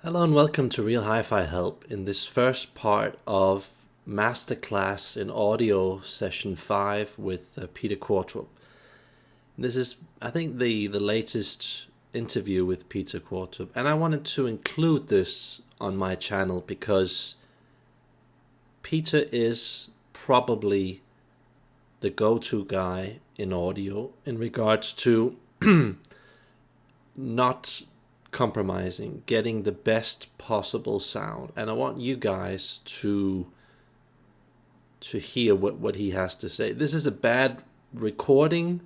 Hello and welcome to Real Hi-Fi Help in this first part of masterclass in audio session 5 with Peter Qvortrup. This is, I think, the latest interview with Peter Qvortrup, and I wanted to include this on my channel because Peter is probably the go-to guy in audio in regards to not compromising, getting the best possible sound. And I want you guys to hear what he has to say. This is a bad recording.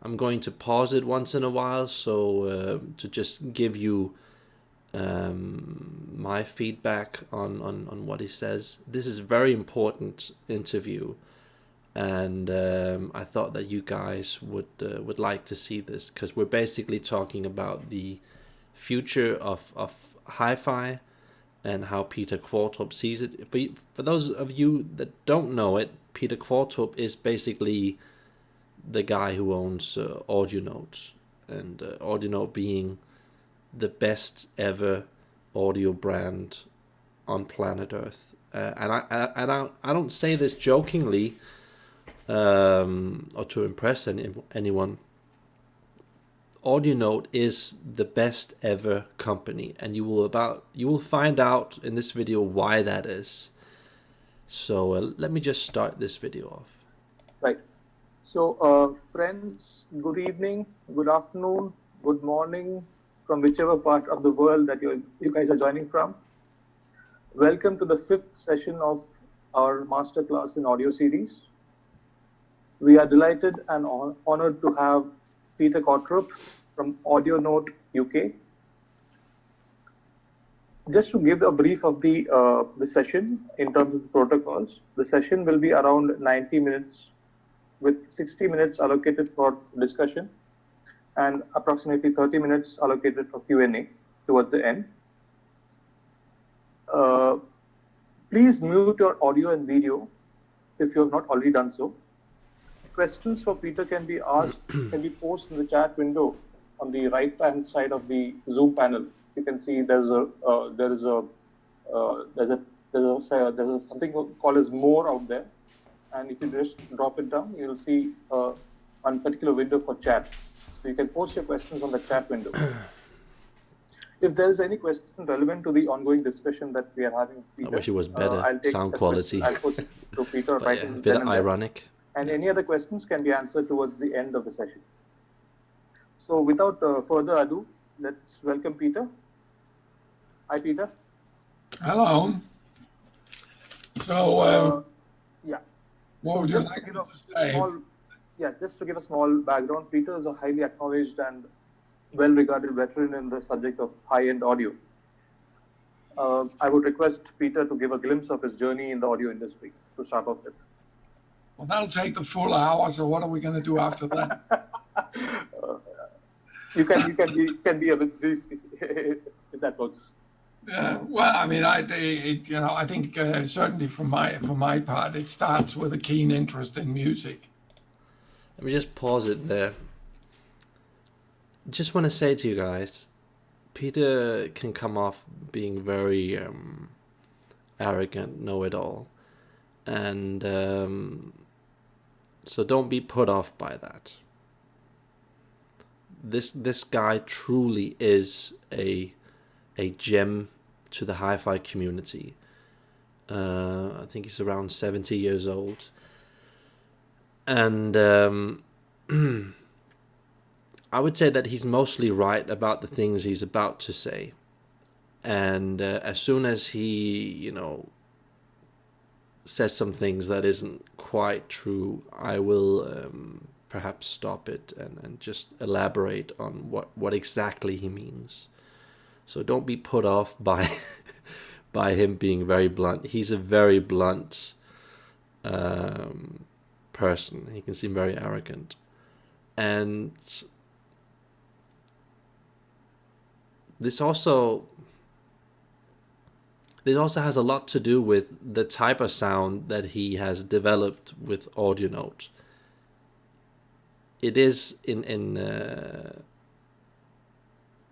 I'm going to pause it once in a while so to just give you my feedback on what he says. This is a very important interview, and I thought that you guys would like to see this because we're basically talking about the future of hi-fi and how Peter Qvortrup sees it. For those of you that don't know it, Peter Qvortrup is basically the guy who owns AudioNote, and AudioNote being the best ever audio brand on planet Earth. And I don't say this jokingly or to impress anyone. AudioNote is the best ever company, and you will find out in this video why that is. So let me just start this video off. Right. So friends, good evening, good afternoon, good morning from whichever part of the world that you guys are joining from. Welcome to the 5th session of our masterclass in audio series. We are delighted and honored to have Peter Qvortrup from AudioNote UK. Just to give a brief of the session in terms of the protocols, the session will be around 90 minutes with 60 minutes allocated for discussion and approximately 30 minutes allocated for Q&A towards the end. Please mute your audio and video if you have not already done so. Questions for Peter can be posted in the chat window on the right hand side of the Zoom panel. You can see there's something called as more out there, and if you just drop it down, you'll see one particular window for chat. So you can post your questions on the chat window. If there is any question relevant to the ongoing discussion that we are having, Peter, I wish it was better sound quality. I'll post it to Peter right in a bit ironic. And any other questions can be answered towards the end of the session. So without further ado, let's welcome Peter. Hi, Peter. Hello. So, yeah. What would you like to say? Just to give a small background, Peter is a highly acknowledged and well-regarded veteran in the subject of high-end audio. I would request Peter to give a glimpse of his journey in the audio industry to start off with. Well, that'll take the full hour. So what are we going to do after that? You can be a bit brief if that works. Well, I mean, I think certainly for my part, it starts with a keen interest in music. Let me just pause it there. Just want to say to you guys, Peter can come off being very arrogant, know-it-all, and so don't be put off by that. This guy truly is a gem to the hi-fi community. I think he's around 70 years old, and I would say that he's mostly right about the things he's about to say. And as soon as he, says some things that isn't quite true, I will perhaps stop it and just elaborate on what exactly he means. So don't be put off by by him being very blunt. He's a very blunt person. He can seem very arrogant. And this also has a lot to do with the type of sound that he has developed with AudioNote. It is in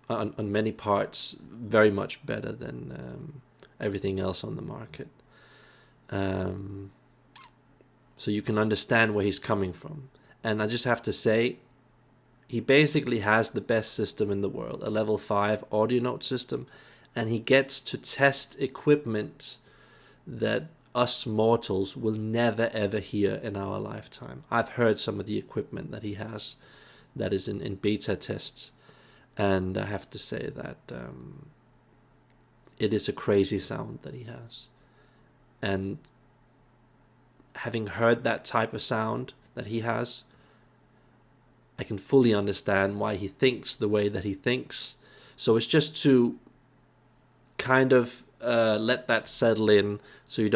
on many parts very much better than everything else on the market. So you can understand where he's coming from. And I just have to say, he basically has the best system in the world, a level 5 audio note system, and he gets to test equipment that us mortals will never ever hear in our lifetime. I've heard some of the equipment that he has that is in beta tests, and I have to say that it is a crazy sound that he has. And having heard that type of sound that he has, I can fully understand why he thinks the way that he thinks. So it's just to kind of let that settle in, so you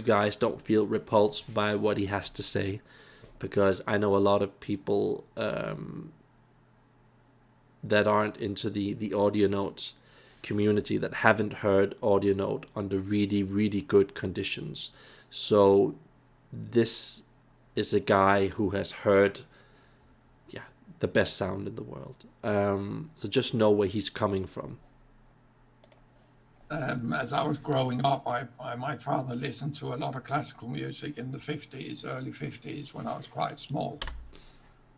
guys don't feel repulsed by what he has to say, because I know a lot of people that aren't into the audio notes community that haven't heard audio note under really, really good conditions. So this is a guy who has heard the best sound in the world. So just know where he's coming from. As I was growing up, my father listened to a lot of classical music in the 50s, early 50s, when I was quite small.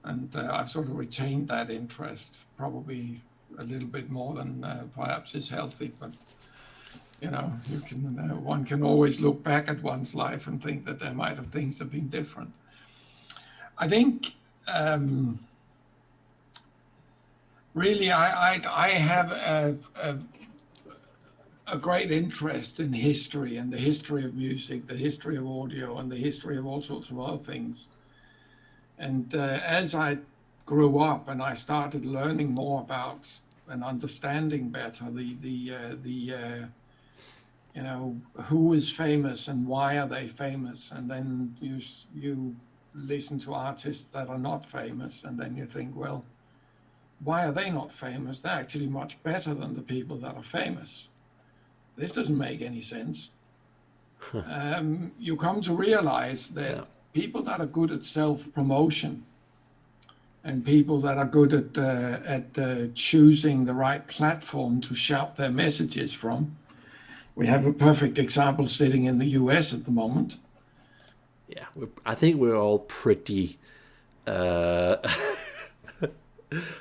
And I've sort of retained that interest, probably a little bit more than perhaps is healthy. But, you know, one can always look back at one's life and think that there might have things have been different. I think really I have a great interest in history and the history of music, the history of audio, and the history of all sorts of other things. And as I grew up and I started learning more about and understanding better you know, who is famous and why are they famous, and then you listen to artists that are not famous, and then you think, well, why are they not famous? They're actually much better than the people that are famous. This doesn't make any sense. You come to realize that people that are good at self-promotion and people that are good at choosing the right platform to shout their messages from. We have a perfect example sitting in the US at the moment. Yeah, I think we're all pretty...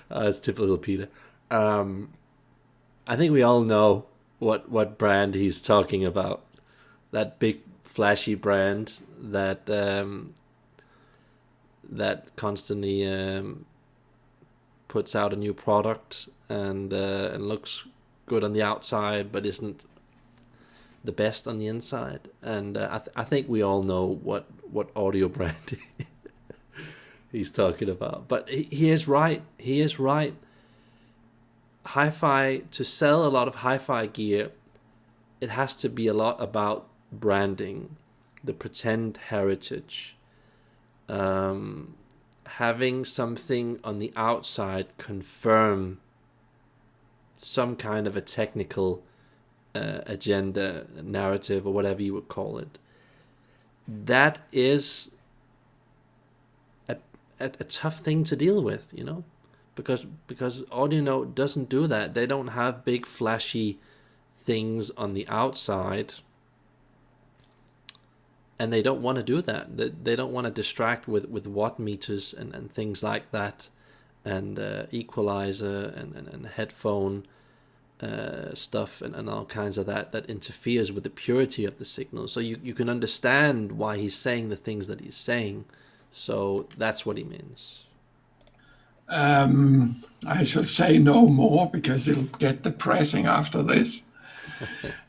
it's typical Peter. I think we all know what brand he's talking about. That big flashy brand that that constantly puts out a new product and looks good on the outside, but isn't the best on the inside. And I think we all know what audio brand he's talking about. But he is right. He is right. Hi-fi, to sell a lot of hi-fi gear, it has to be a lot about branding, the pretend heritage, having something on the outside confirm some kind of a technical agenda, narrative, or whatever you would call it. That is a tough thing to deal with, you know, because audio note doesn't do that. They don't have big flashy things on the outside, and they don't want to do that. They don't want to distract with watt meters and things like that, and equalizer and headphone stuff and all kinds of that interferes with the purity of the signal. So you can understand why he's saying the things that he's saying. So that's what he means. I shall say no more because it'll get depressing after this.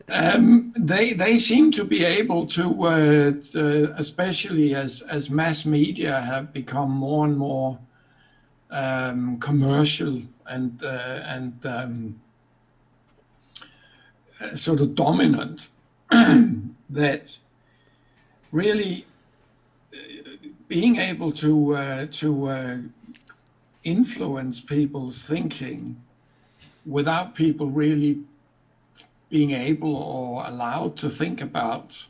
They seem to be able to, especially as mass media have become more and more commercial and sort of dominant, that really being able to influence people's thinking without people really being able or allowed to think about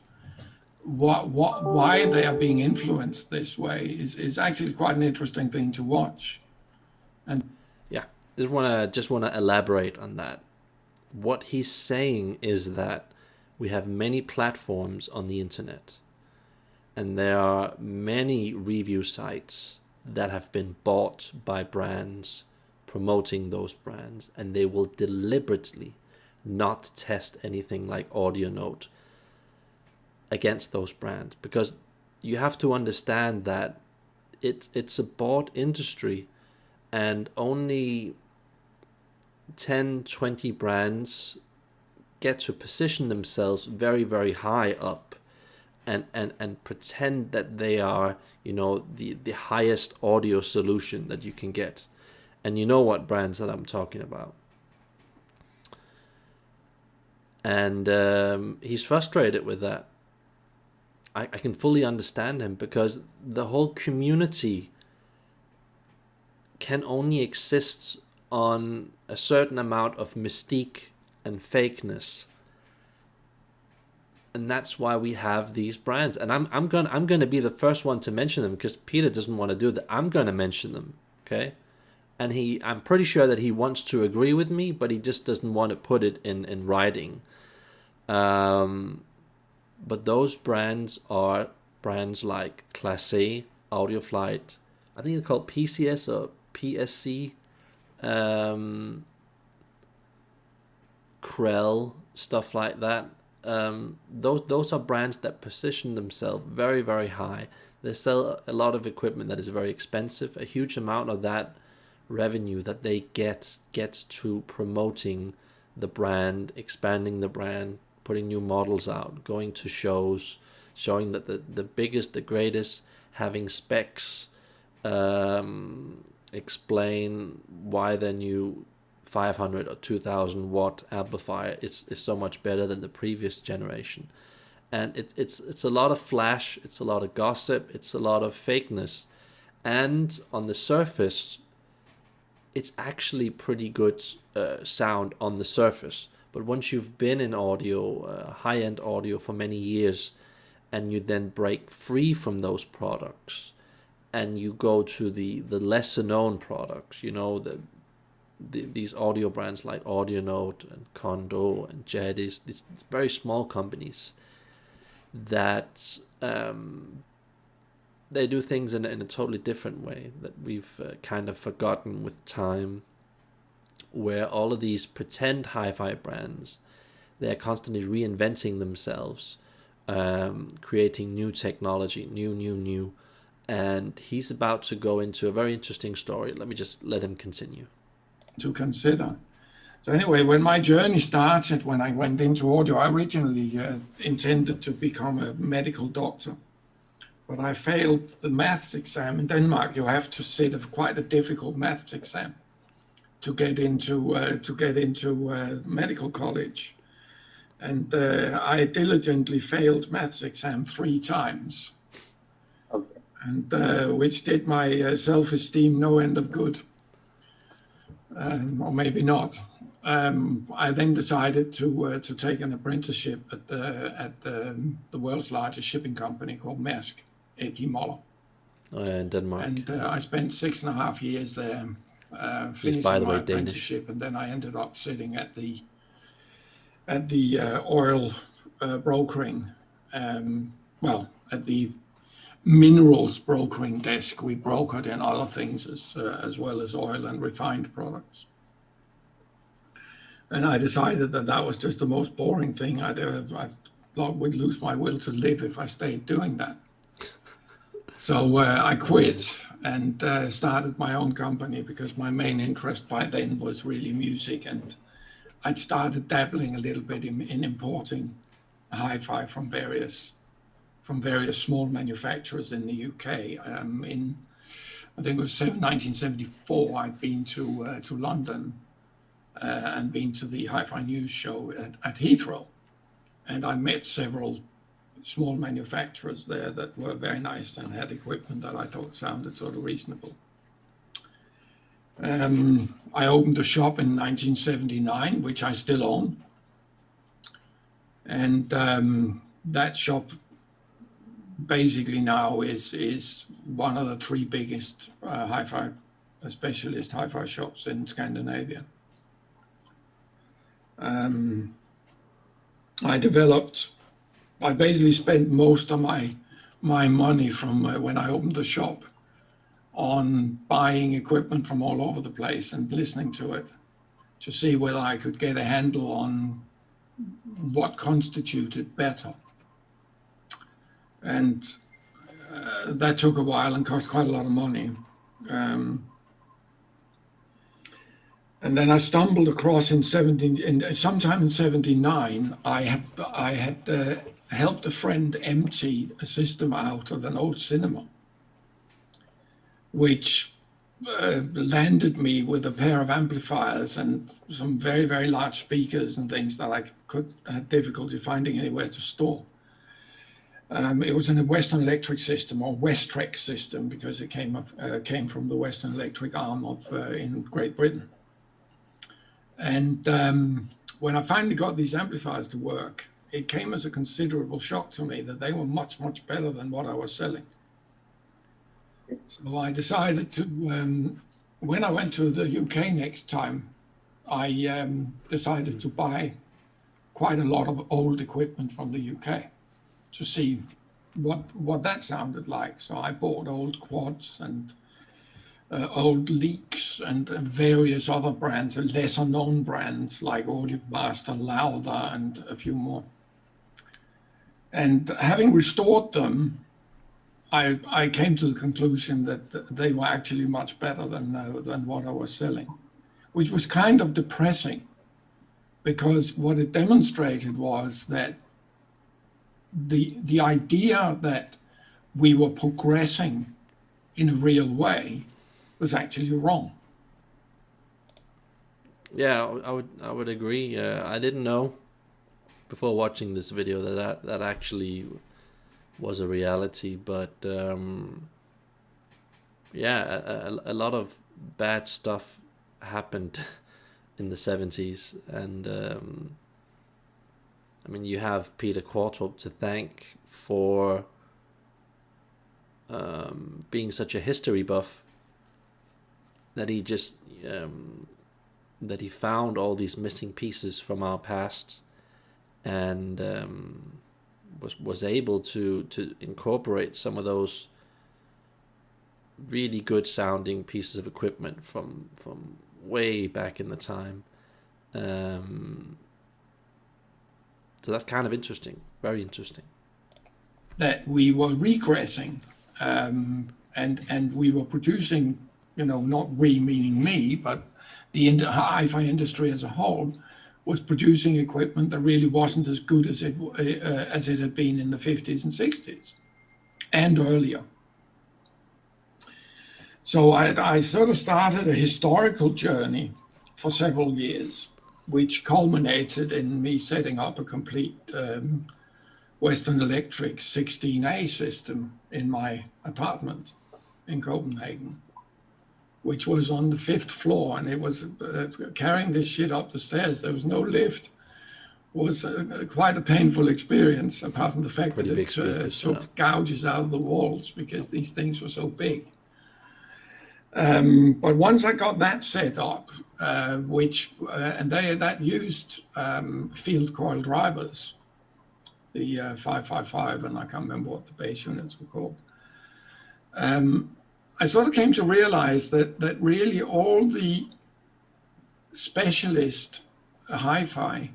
why they are being influenced this way is actually quite an interesting thing to watch. And yeah, just wanna elaborate on that. What he's saying is that we have many platforms on the internet, and there are many review sites that have been bought by brands promoting those brands, and they will deliberately not test anything like Audio Note against those brands, because you have to understand that it's a bought industry, and only 10-20 brands get to position themselves very, very high up and pretend that they are, the highest audio solution that you can get. And you know what brands that I'm talking about. And he's frustrated with that. I can fully understand him, because the whole community can only exist on a certain amount of mystique and fakeness, and that's why we have these brands. And I'm gonna be the first one to mention them, because Peter doesn't want to do that. I'm gonna mention them, okay? And I'm pretty sure that he wants to agree with me, but he just doesn't want to put it in writing. But those brands are brands like Class A, Audioflight, I think it's called PCS or PSC, Krell, stuff like that. Those are brands that position themselves very, very high. They sell a lot of equipment that is very expensive. A huge amount of that revenue that they gets to promoting the brand, expanding the brand, putting new models out, going to shows, showing that the biggest, the greatest, having specs, explain why their new 500 or 2000 watt amplifier is so much better than the previous generation. And it's a lot of flash, it's a lot of gossip, it's a lot of fakeness. And on the surface, it's actually pretty good sound on the surface. But once you've been in audio, high-end audio for many years, and you then break free from those products, and you go to the lesser known products, these audio brands like Audio Note and Condo and Jedis, these very small companies that they do things in a totally different way that we've kind of forgotten with time, where all of these pretend hi-fi brands, they're constantly reinventing themselves, creating new technology, new. And he's about to go into a very interesting story. Let me just let him continue. To consider. So anyway, when my journey started, when I went into audio, I originally intended to become a medical doctor. But I failed the maths exam. In Denmark, you have to sit quite a difficult maths exam to get into medical college. And I diligently failed maths exam 3 times. Okay. And which did my self-esteem no end of good. Or maybe not. I then decided to take an apprenticeship at the world's largest shipping company called Maersk, AP Moller. In Denmark. And I spent 6.5 years there, He's, finishing by the my way, Danish. apprenticeship, and then I ended up sitting at the oil brokering, at the minerals brokering desk. We brokered in other things as well as oil and refined products. And I decided that was just the most boring thing I'd ever. I thought would lose my will to live if I stayed doing that. So I quit and started my own company, because my main interest by then was really music, and I'd started dabbling a little bit in importing hi-fi from various small manufacturers in the UK. I think it was 1974, I'd been to London and been to the Hi-Fi News show at Heathrow. And I met several small manufacturers there that were very nice and had equipment that I thought sounded sort of reasonable. I opened a shop in 1979, which I still own. And that shop basically now is one of the 3 biggest hi-fi specialist hi-fi shops in Scandinavia. I basically spent most of my money from when I opened the shop on buying equipment from all over the place and listening to it to see whether I could get a handle on what constituted better. And that took a while and cost quite a lot of money. And then I stumbled across sometime in '79, I had helped a friend empty a system out of an old cinema, which landed me with a pair of amplifiers and some very, very large speakers and things that I had difficulty finding anywhere to store. It was in a Western Electric system, or Westrec system, because it came from the Western Electric arm of in Great Britain. And when I finally got these amplifiers to work, it came as a considerable shock to me that they were much, much better than what I was selling. So I decided to, when I went to the UK next time, I decided to buy quite a lot of old equipment from the UK to see what that sounded like. So I bought old quads and old Leaks and various other brands, lesser known brands like Audio Master, Louder, and a few more. And having restored them, I came to the conclusion that they were actually much better than what I was selling, which was kind of depressing, because what it demonstrated was that the idea that we were progressing in a real way was actually wrong. Yeah, I would agree. I didn't know before watching this video that actually was a reality, but yeah, a lot of bad stuff happened in the 70s, and I mean, you have Peter Qvortrup to thank for being such a history buff, that he just that he found all these missing pieces from our past, and was able to incorporate some of those really good sounding pieces of equipment from way back in the time. So that's kind of interesting, very interesting. That we were regressing, and we were producing, not we meaning me, but the hi-fi industry as a whole was producing equipment that really wasn't as good as it had been in the 50s and 60s and earlier. So I sort of started a historical journey for several years, which culminated in me setting up a complete Western Electric 16A system in my apartment in Copenhagen, which was on the 5th floor, and it was carrying this shit up the stairs. There was no lift. Was quite a painful experience, apart from the fact that it took gouges out of the walls because these things were so big. But once I got that set up, that used field coil drivers, the 555, and I can't remember what the base units were called. I sort of came to realize that really all the specialist hi-fi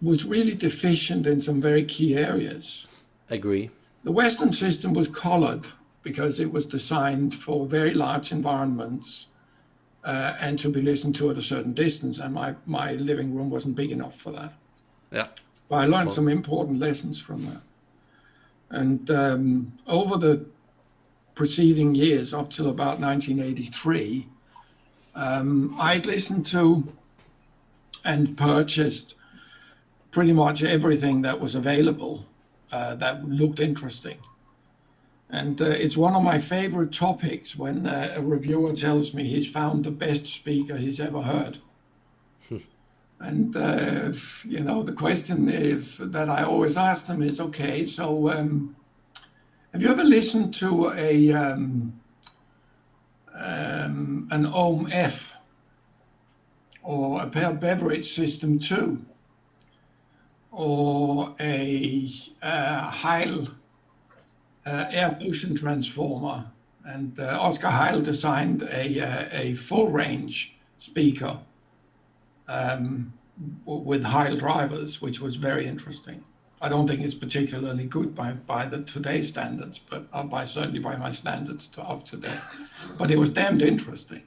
was really deficient in some very key areas. Agree. The Western system was collared because it was designed for very large environments and to be listened to at a certain distance, and my living room wasn't big enough for that. Yeah. But I learned some important lessons from that. And over the preceding years, up till about 1983, I'd listened to and purchased pretty much everything that was available that looked interesting. And it's one of my favorite topics when a reviewer tells me he's found the best speaker he's ever heard. And, the question that I always ask them is, okay, so have you ever listened to an Ohm F or a beverage system 2 or a Heil air motion transformer. And Oscar Heil designed a full range speaker with Heil drivers, which was very interesting. I don't think it's particularly good by the today's standards, but certainly by my standards of today. But it was damned interesting.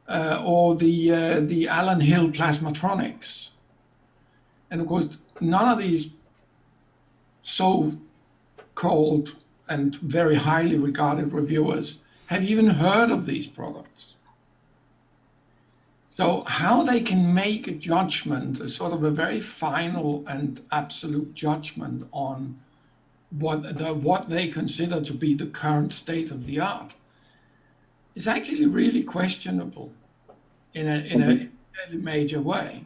Or the Alan Hill plasmatronics. And of course, none of these so-called and very highly regarded reviewers have even heard of these products. So how they can make a judgment, a sort of a very final and absolute judgment on what they consider to be the current state of the art is actually really questionable in a major way.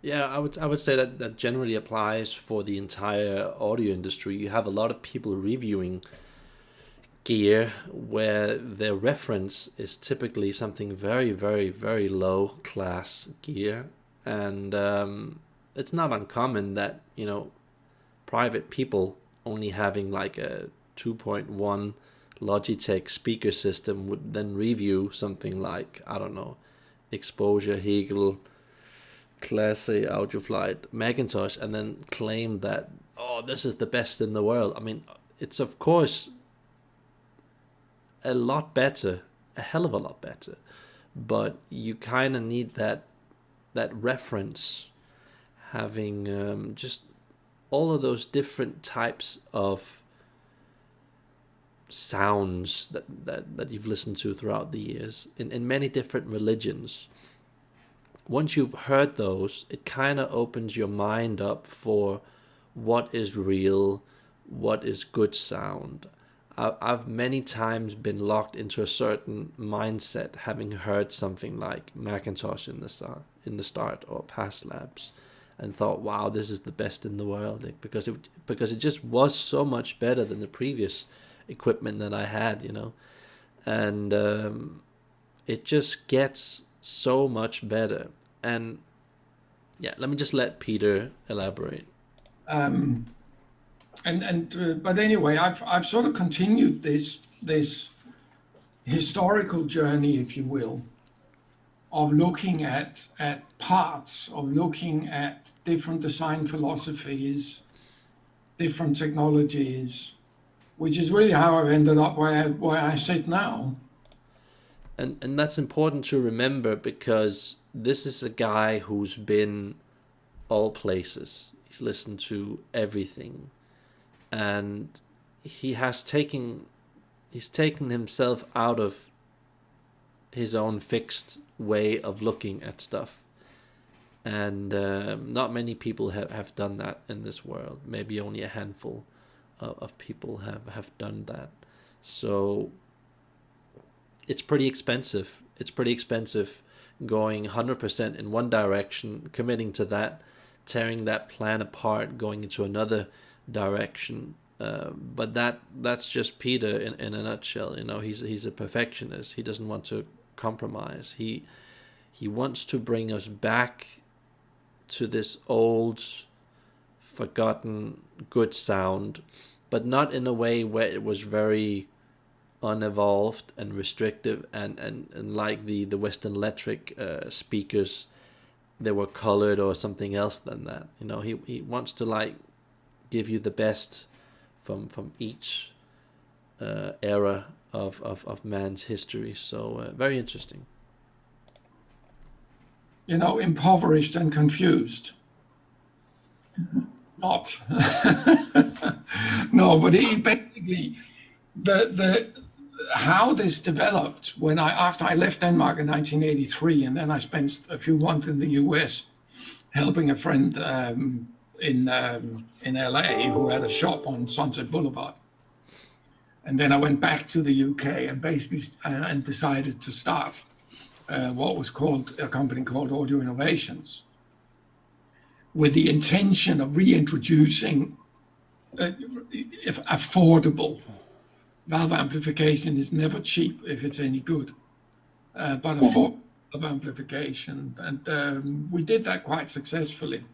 Yeah, I would say that generally applies for the entire audio industry. You have a lot of people reviewing gear where their reference is typically something very, very, very low class gear, and it's not uncommon that, you know, private people only having like a 2.1 Logitech speaker system would then review something like, I don't know, Exposure, Hegel, Class A, Audioflight, Macintosh, and then claim that, oh, this is the best in the world. I mean, it's of course a lot better, a hell of a lot better, but you kind of need that reference, having just all of those different types of sounds that you've listened to throughout the years in many different religions. Once you've heard those, it kind of opens your mind up for what is real, what is good sound. I've many times been locked into a certain mindset, having heard something like Macintosh in the start or Past Labs, and thought, wow, this is the best in the world, because it just was so much better than the previous equipment that I had, you know, and it just gets so much better. And yeah, let me just let Peter elaborate. But anyway, I've sort of continued this historical journey, if you will, of looking at parts, of looking at different design philosophies, different technologies, which is really how I've ended up where I sit now. And that's important to remember, because this is a guy who's been all places. He's listened to everything, and he's taken himself out of his own fixed way of looking at stuff. And not many people have done that in this world. Maybe only a handful of people have done that. So it's pretty expensive. It's pretty expensive going 100% in one direction, committing to that, tearing that plan apart, going into another direction. But that's just Peter in a nutshell. You know, he's a perfectionist. He doesn't want to compromise. He wants to bring us back to this old, forgotten, good sound, but not in a way where it was very unevolved and restrictive and like the Western Electric speakers, they were colored or something else than that. You know, he wants to like give you the best from each era of man's history. So very interesting. You know, impoverished and confused. Not. No, but he basically, the how this developed after I left Denmark in 1983, and then I spent a few months in the US helping a friend in LA who had a shop on Sunset Boulevard. And then I went back to the UK and basically and decided to start what was called a company called Audio Innovations, with the intention of reintroducing affordable valve amplification is never cheap if it's any good, but a form of amplification. And we did that quite successfully.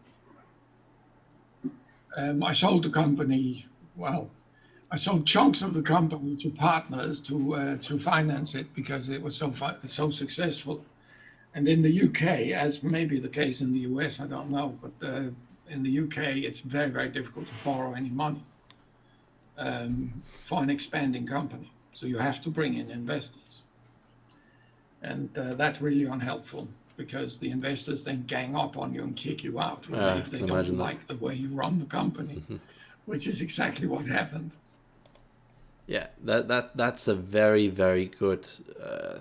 I sold the company, well, I sold chunks of the company to partners to finance it because it was so successful. And in the UK, as may be the case in the US, I don't know, but in the UK, it's very, very difficult to borrow any money for an expanding company. So you have to bring in investors. And that's really unhelpful because the investors then gang up on you and kick you out if they don't like the way you run the company, which is exactly what happened. Yeah, that's a very, very good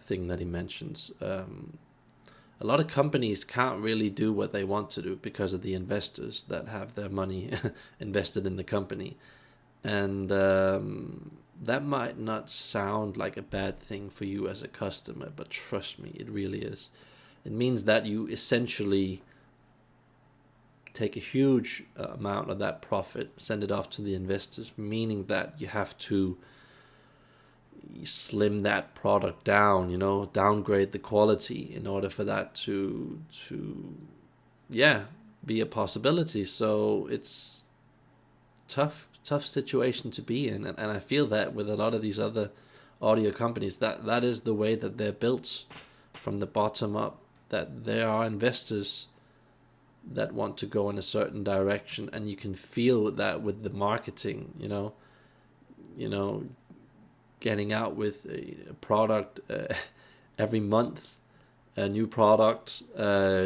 thing that he mentions. A lot of companies can't really do what they want to do because of the investors that have their money invested in the company. And that might not sound like a bad thing for you as a customer, but trust me, it really is. It means that you essentially take a huge amount of that profit, send it off to the investors, meaning that you have to slim that product down, downgrade the quality in order for that to be a possibility. So it's tough situation to be in, and I feel that with a lot of these other audio companies, that is the way that they're built from the bottom up, that there are investors that want to go in a certain direction, and you can feel that with the marketing, getting out with a product every month, a new product,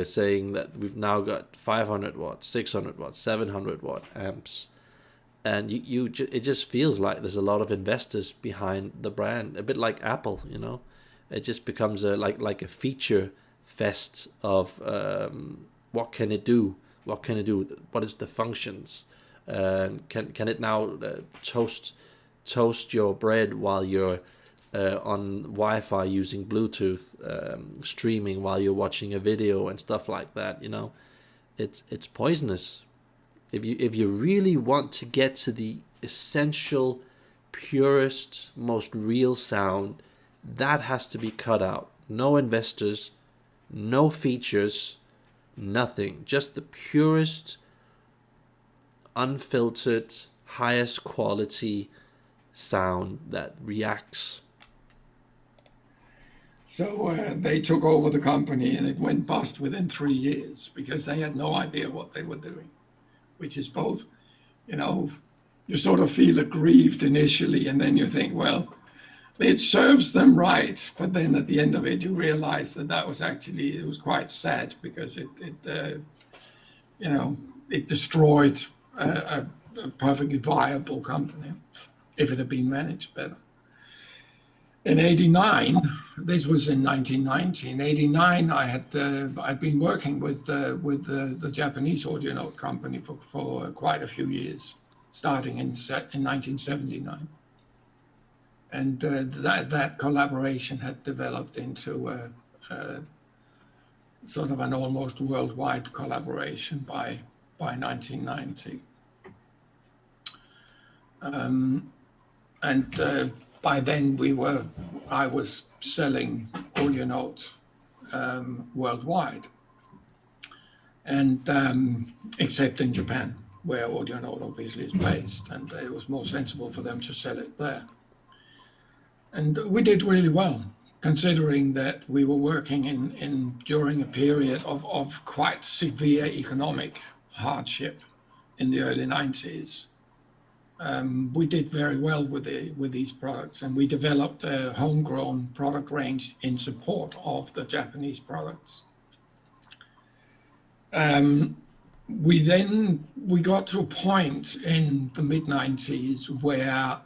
saying that we've now got 500 watts, 600 watts, 700 watt amps, and it just feels like there's a lot of investors behind the brand, a bit like Apple. It just becomes like a feature fest of what can it do, what is the functions, can it now toast your bread while you're on Wi-Fi using Bluetooth, streaming while you're watching a video and stuff like that. It's poisonous. If you really want to get to the essential, purest, most real sound, that has to be cut out. No investors, no features, nothing. Just the purest, unfiltered, highest quality sound that reacts. So they took over the company and it went bust within 3 years because they had no idea what they were doing, which is both, you sort of feel aggrieved initially, and then you think, well, it serves them right. But then at the end of it, you realize that it was quite sad because it destroyed a perfectly viable company if it had been managed better. In '89, this was in 1990. In '89, I'd been working with the Japanese audio note company for quite a few years, starting in 1979, and that collaboration had developed into a sort of an almost worldwide collaboration by 1990. And by then I was selling audio notes worldwide, and except in Japan, where audio note obviously is based, and it was more sensible for them to sell it there. And we did really well, considering that we were working during a period of quite severe economic hardship in the early 90s. We did very well with these products, and we developed a homegrown product range in support of the Japanese products. We got to a point in the mid-90s where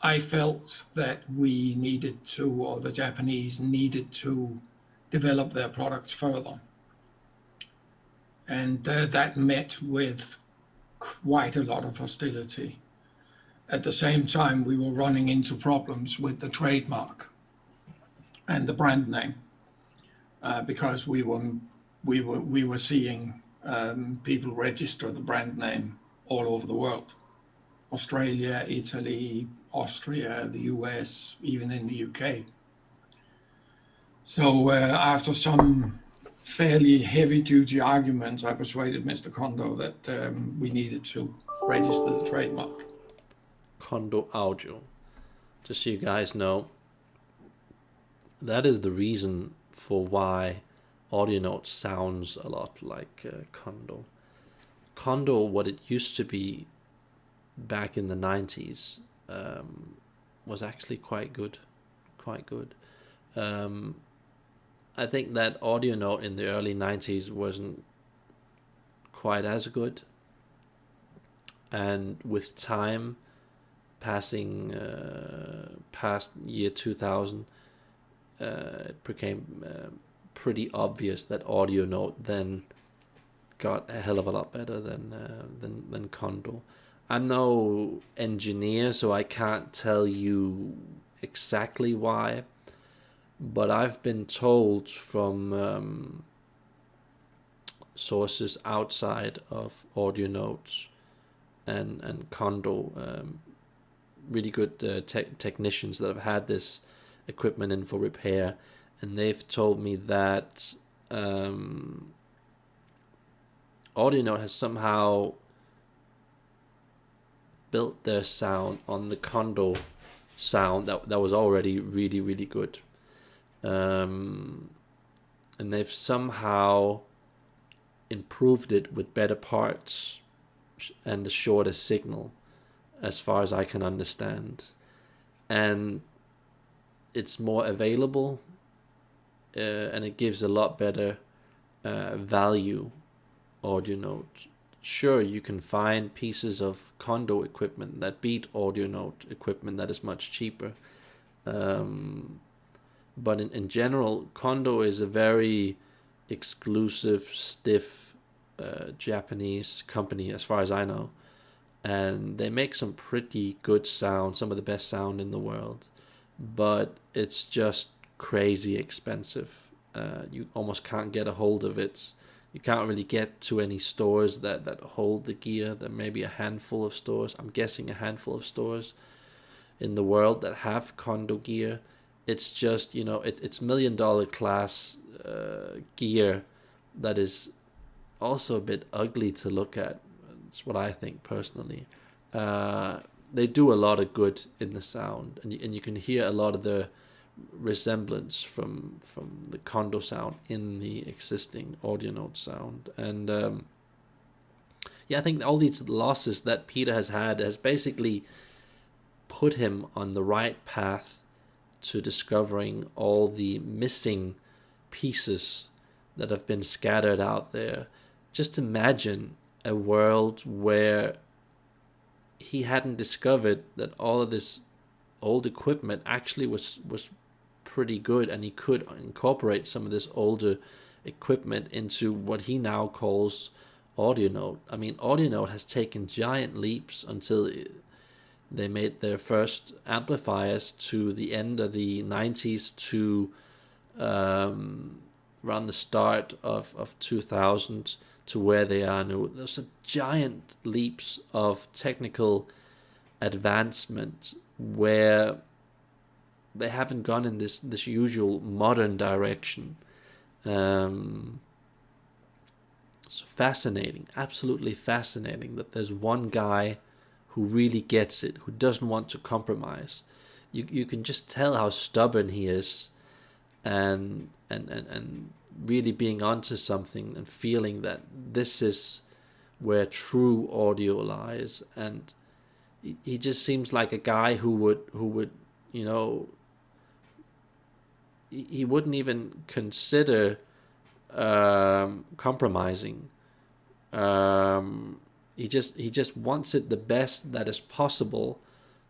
I felt that we needed to, or the Japanese needed to, develop their products further. And that met with quite a lot of hostility. At the same time, we were running into problems with the trademark and the brand name, because we were seeing people register the brand name all over the world: Australia, Italy, Austria, the US, even in the UK. So after some fairly heavy-duty arguments, I persuaded Mr. Condo that we needed to register the trademark. Condo Audio. Just so you guys know, that is the reason for why AudioNote sounds a lot like Condo. Condo, what it used to be back in the 90s, was actually quite good. I think that AudioNote in the early 90s wasn't quite as good. And with time passing past year 2000, it became pretty obvious that AudioNote then got a hell of a lot better than Condo. I'm no engineer, so I can't tell you exactly why, but I've been told from sources outside of AudioNote and Condo, really good technicians that have had this equipment in for repair, and they've told me that AudioNote has somehow built their sound on the Condo sound that was already really, really good. And they've somehow improved it with better parts and a shorter signal, as far as I can understand. And it's more available, and it gives a lot better value. AudioNote. Sure, you can find pieces of Condo equipment that beat AudioNote equipment that is much cheaper. But in general, Condo is a very exclusive, stiff Japanese company, as far as I know. And they make some pretty good sound, some of the best sound in the world. But it's just crazy expensive. You almost can't get a hold of it. You can't really get to any stores that hold the gear. There may be a handful of stores. I'm guessing a handful of stores in the world that have Condo gear. It's just, it's $1 million class gear that is also a bit ugly to look at. That's what I think personally. They do a lot of good in the sound, and you can hear a lot of the resemblance from the Condo sound in the existing AudioNote sound. And I think all these losses that Peter has had has basically put him on the right path to discovering all the missing pieces that have been scattered out there. Just imagine a world where he hadn't discovered that all of this old equipment actually was pretty good, and he could incorporate some of this older equipment into what he now calls AudioNote. I mean, AudioNote has taken giant leaps until they made their first amplifiers to the end of the 90s to around the start of 2000 to where they are now. There's a giant leaps of technical advancement where they haven't gone in this usual modern direction. It's fascinating, absolutely fascinating that there's one guy who really gets it, who doesn't want to compromise. You can just tell how stubborn he is, and really being onto something and feeling that this is where true audio lies. And he just seems like a guy who would he wouldn't even consider compromising. He just wants it the best that is possible,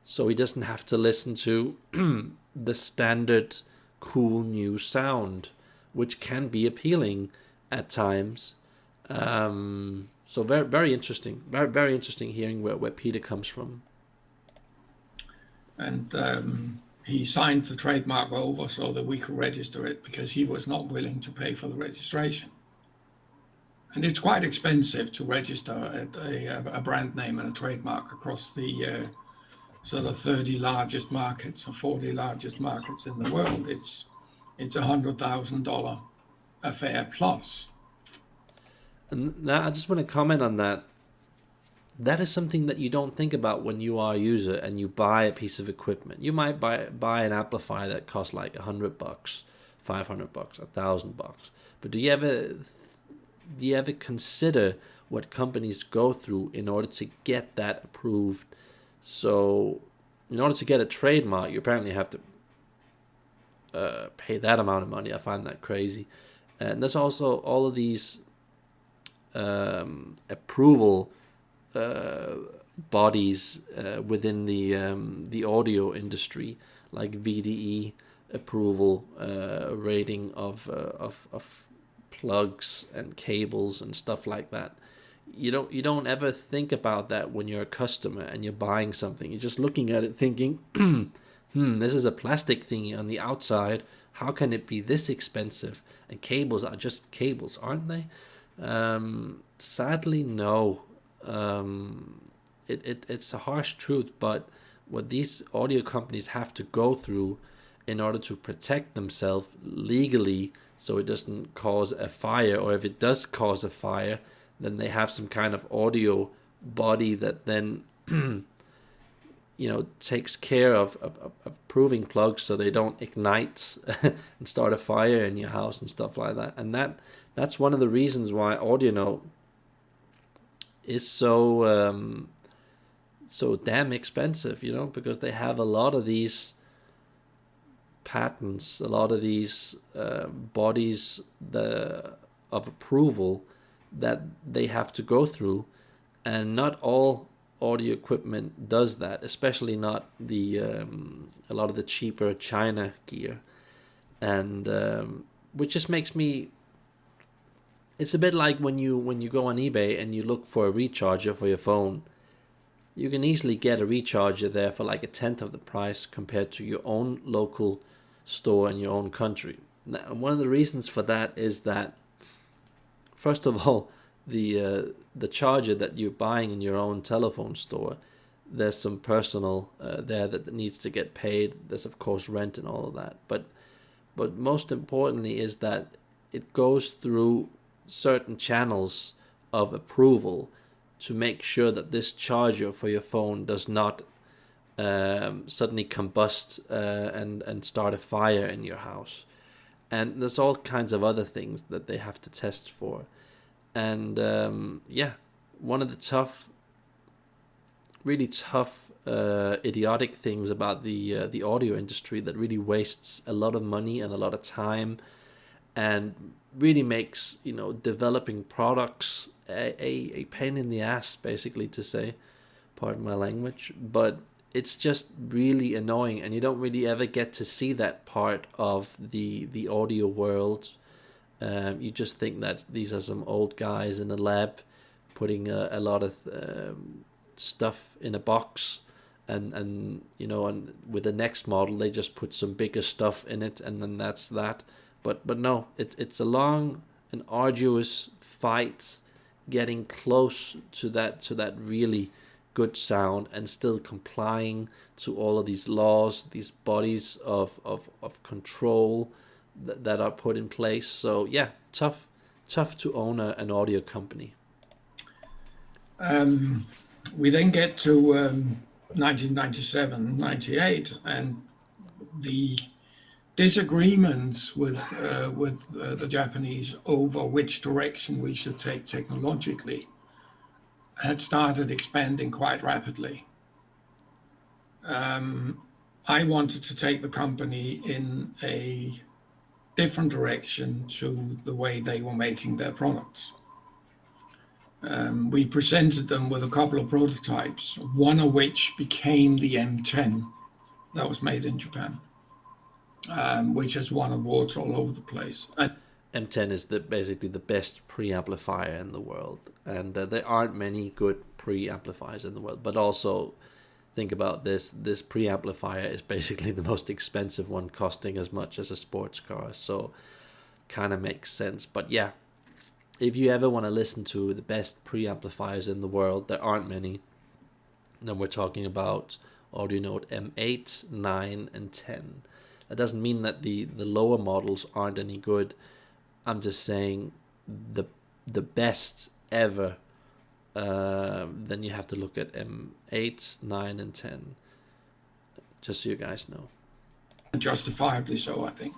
so he doesn't have to listen to the standard cool new sound, which can be appealing at times. So very, very interesting, very, very interesting hearing where Peter comes from. And he signed the trademark over so that we could register it, because he was not willing to pay for the registration. And it's quite expensive to register a brand name and a trademark across the so the 30 largest markets or 40 largest markets in the world, it's $100,000 affair plus. And now I just want to comment on that. That is something that you don't think about when you are a user and you buy a piece of equipment. You might buy an amplifier that costs like $100, $500, $1,000. But do you ever consider what companies go through in order to get that approved? So, in order to get a trademark, you apparently have to pay that amount of money. I find that crazy. And there's also all of these approval bodies within the audio industry, like VDE approval, rating of plugs and cables and stuff like that. You don't ever think about that when you're a customer and you're buying something. You're just looking at it thinking, this is a plastic thingy on the outside. How can it be this expensive? And cables are just cables, aren't they? Sadly, no. It's a harsh truth, but what these audio companies have to go through in order to protect themselves legally so it doesn't cause a fire, or if it does cause a fire, then they have some kind of audio body that then takes care of proving plugs so they don't ignite and start a fire in your house and stuff like that. And that's one of the reasons why AudioNote is so damn expensive, because they have a lot of these patents, a lot of these bodies of approval that they have to go through, and not all audio equipment does that, especially not a lot of the cheaper China gear, and which just makes me. It's a bit like when you go on eBay and you look for a recharger for your phone. You can easily get a recharger there for like 1/10 of the price compared to your own local store in your own country. Now, one of the reasons for that is that, first of all, the charger that you're buying in your own telephone store, there's some personal there that needs to get paid. There's of course rent and all of that. But most importantly is that it goes through certain channels of approval to make sure that this charger for your phone does not suddenly combust and start a fire in your house. And there's all kinds of other things that they have to test for. And one of the really tough, idiotic things about the audio industry that really wastes a lot of money and a lot of time, and really makes developing products a pain in the ass, basically, to say, pardon my language, but it's just really annoying, and you don't really ever get to see that part of the audio world. You just think that these are some old guys in a lab putting a lot of stuff in a box, and with the next model they just put some bigger stuff in it, and then that's that. But no, it's a long and arduous fight getting close to that really good sound, and still complying to all of these laws, these bodies of control that are put in place. So yeah, tough to own an audio company. We then get to 1997, 98, and the disagreements with the Japanese over which direction we should take technologically had started expanding quite rapidly. I wanted to take the company in a different direction to the way they were making their products. We presented them with a couple of prototypes, one of which became the M10 that was made in Japan, which has won awards all over the place. M10 is basically the best preamplifier in the world, and there aren't many good preamplifiers in the world. But also, think about this preamplifier is basically the most expensive one, costing as much as a sports car, so kind of makes sense. But yeah, if you ever want to listen to the best preamplifiers in the world, there aren't many. Then we're talking about audio node M8, 9, and 10. That doesn't mean that the lower models aren't any good. I'm just saying the best ever, then you have to look at M8, 9, and 10. Just so you guys know. Justifiably so, I think.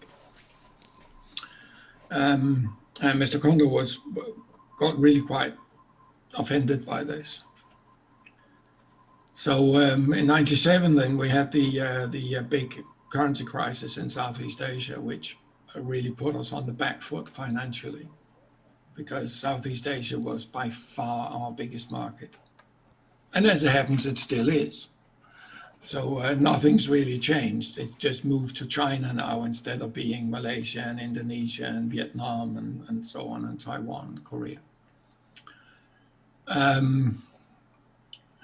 And Mr. Condo got really quite offended by this. So in '97, then we had the big currency crisis in Southeast Asia, which really put us on the back foot financially, because Southeast Asia was by far our biggest market. And as it happens, it still is. So nothing's really changed. It's just moved to China now instead of being Malaysia and Indonesia and Vietnam and so on, and Taiwan and Korea.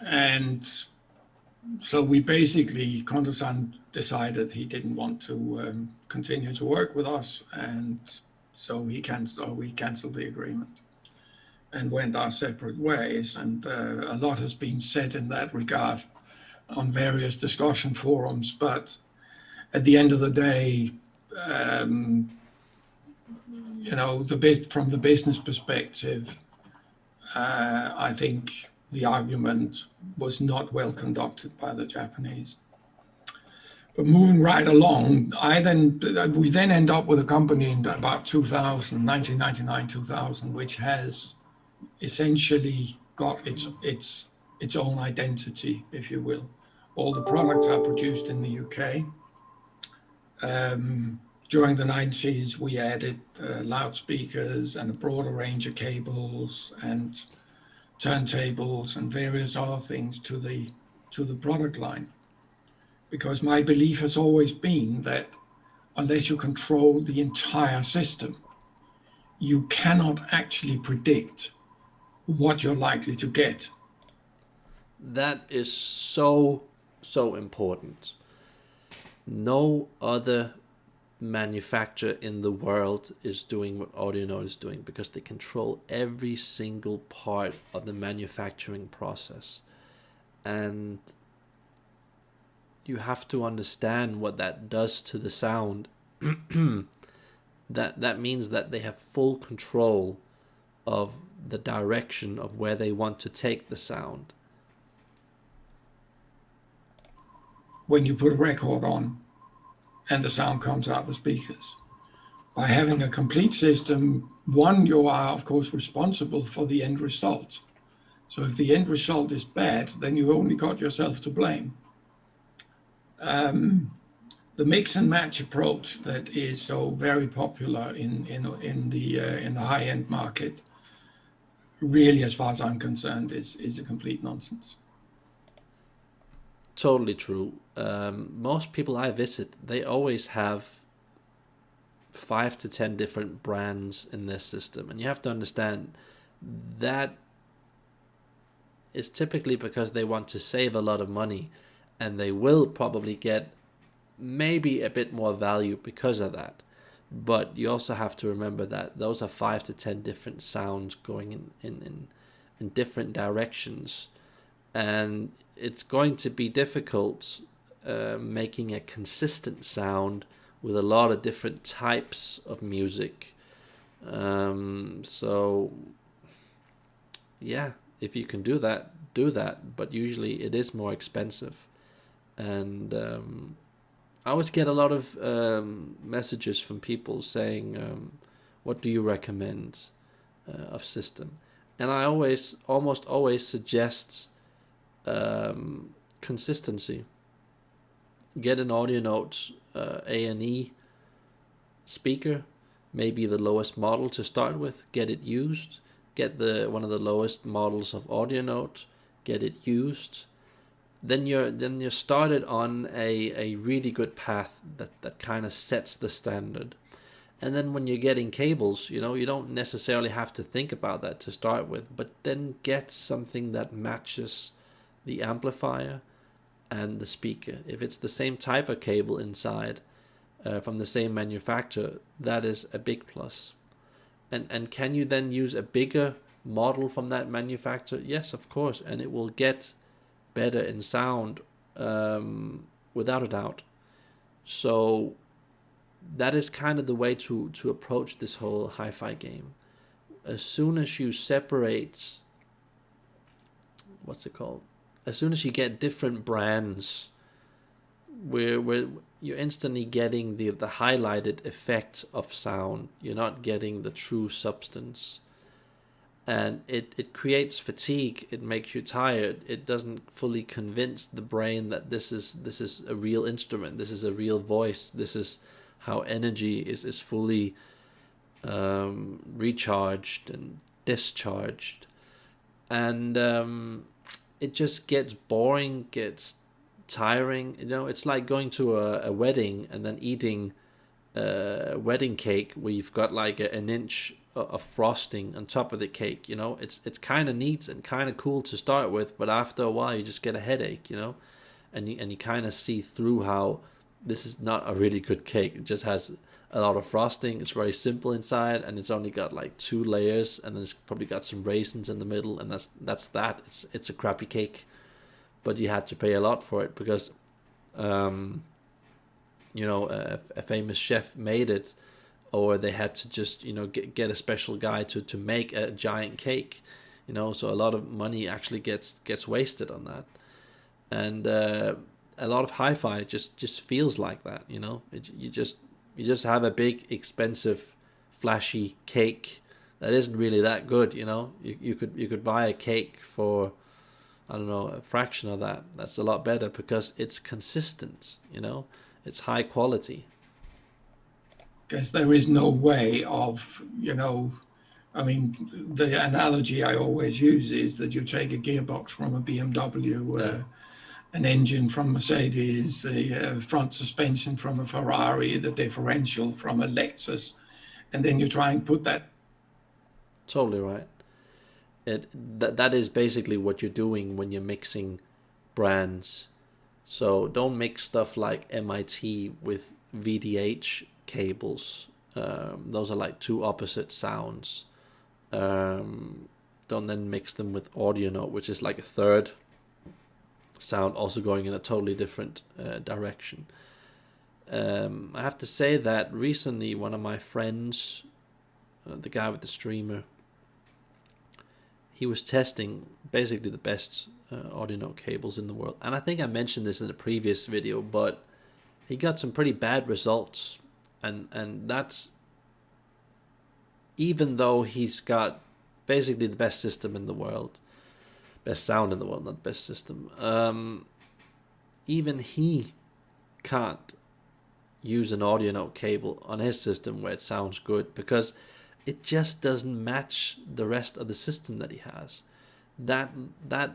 And so we basically, Kondo-san decided he didn't want to continue to work with us, and so we canceled the agreement and went our separate ways. And a lot has been said in that regard on various discussion forums, but at the end of the day, from the business perspective, I think the argument was not well conducted by the Japanese. But moving right along, we then end up with a company in about 2000, 1999, 2000, which has essentially got its own identity, if you will. All the products are produced in the UK. During the 90s, we added loudspeakers and a broader range of cables and turntables and various other things to the product line. Because my belief has always been that unless you control the entire system, you cannot actually predict what you're likely to get. That is so important. No other manufacturer in the world is doing what AudioNote is doing, because they control every single part of the manufacturing process. And you have to understand what that does to the sound. that means that they have full control of the direction of where they want to take the sound. When you put a record on and the sound comes out the speakers. By having a complete system, one, you are of course responsible for the end result. So if the end result is bad, then you only got yourself to blame. The mix and match approach that is so very popular in the high-end market, really, as far as I'm concerned, is a complete nonsense. Totally true. Most people I visit, they always have 5 to 10 different brands in their system. And you have to understand that is typically because they want to save a lot of money, and they will probably get maybe a bit more value because of that. But you also have to remember that those are 5 to 10 different sounds going in different directions. And it's going to be difficult making a consistent sound with a lot of different types of music. So yeah, if you can do that, do that. But usually it is more expensive. And I always get a lot of messages from people saying, what do you recommend of system? And I almost always suggest consistency. Get an AudioNote A&E speaker, maybe the lowest model to start with, get it used. Get one of the lowest models of AudioNote, get it used. Then you're started on a really good path that kind of sets the standard. And then when you're getting cables, you don't necessarily have to think about that to start with, but then get something that matches the amplifier and the speaker. If it's the same type of cable inside from the same manufacturer, that is a big plus. And can you then use a bigger model from that manufacturer? Yes, of course, and it will get better in sound without a doubt. So that is kind of the way to approach this whole hi-fi game. As soon as you separate, what's it called? As soon as you get different brands, where you're instantly getting the highlighted effect of sound. You're not getting the true substance. And it creates fatigue. It makes you tired. It doesn't fully convince the brain that this is a real instrument. This is a real voice. This is how energy is fully recharged and discharged. And it just gets boring, gets tiring. It's like going to a wedding and then eating a wedding cake where you've got like an inch of frosting on top of the cake. It's kind of neat and kind of cool to start with, but after a while you just get a headache. And you kind of see through how this is not a really good cake. It just has a lot of frosting. It's very simple inside, and it's only got like 2 layers, and then it's probably got some raisins in the middle, and that's that. It's a crappy cake, but you had to pay a lot for it because a famous chef made it, or they had to just get a special guy to make a giant cake. So a lot of money actually gets wasted on that. And a lot of hi-fi just feels like that. You just have a big, expensive, flashy cake that isn't really that good. You could buy a cake for, I don't know, a fraction of that. That's a lot better because it's consistent. It's high quality. Guess there is no way of, I mean, the analogy I always use is that you take a gearbox from a BMW, an engine from Mercedes, the front suspension from a Ferrari, the differential from a Lexus, and then you try and put that. Totally right. That is basically what you're doing when you're mixing brands. So don't mix stuff like MIT with VDH cables. Those are like 2 opposite sounds. Don't then mix them with audio note, which is like a third sound, also going in a totally different direction. I have to say that recently one of my friends, the guy with the streamer, he was testing basically the best audio note cables in the world. And I think I mentioned this in a previous video, but he got some pretty bad results. And that's even though he's got basically the best system in the world, best sound in the world, not best system. Even he can't use an audio note cable on his system where it sounds good because it just doesn't match the rest of the system that he has. That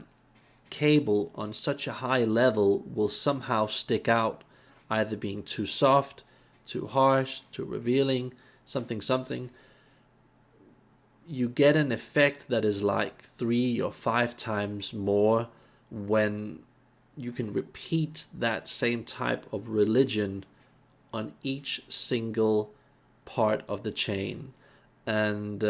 cable on such a high level will somehow stick out, either being too soft, too harsh, too revealing, something. You get an effect that is like 3 or 5 times more when you can repeat that same type of religion on each single part of the chain. And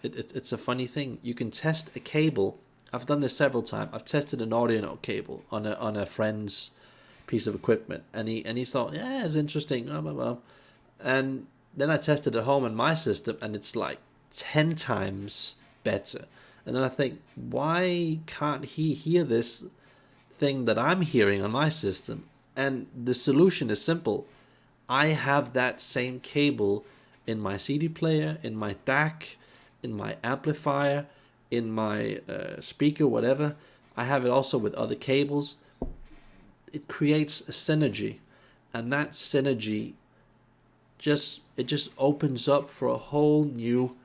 it's a funny thing. You can test a cable. I've done this several times. I've tested an audio note cable on a friend's piece of equipment, and he thought, yeah, it's interesting, blah, blah, blah. And then I tested at home on my system, and it's like 10 times better. And then I think, why can't he hear this thing that I'm hearing on my system? And the solution is simple. I have that same cable in my CD player, in my DAC, in my amplifier, in my speaker, whatever. I have it also with other cables. It creates a synergy, and that synergy just opens up for a whole new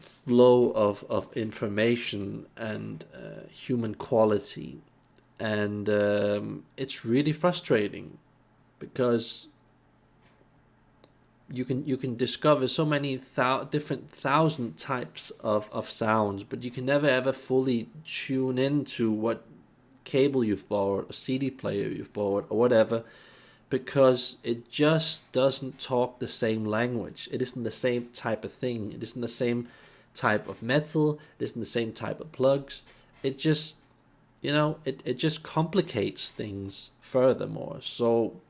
flow of information and human quality. And it's really frustrating because you can discover so many different 1,000 types of sounds, but you can never ever fully tune into what cable you've borrowed, a CD player you've borrowed, or whatever, because it just doesn't talk the same language. It isn't the same type of thing. It isn't the same type of metal. It isn't the same type of plugs. it just, it just complicates things furthermore. So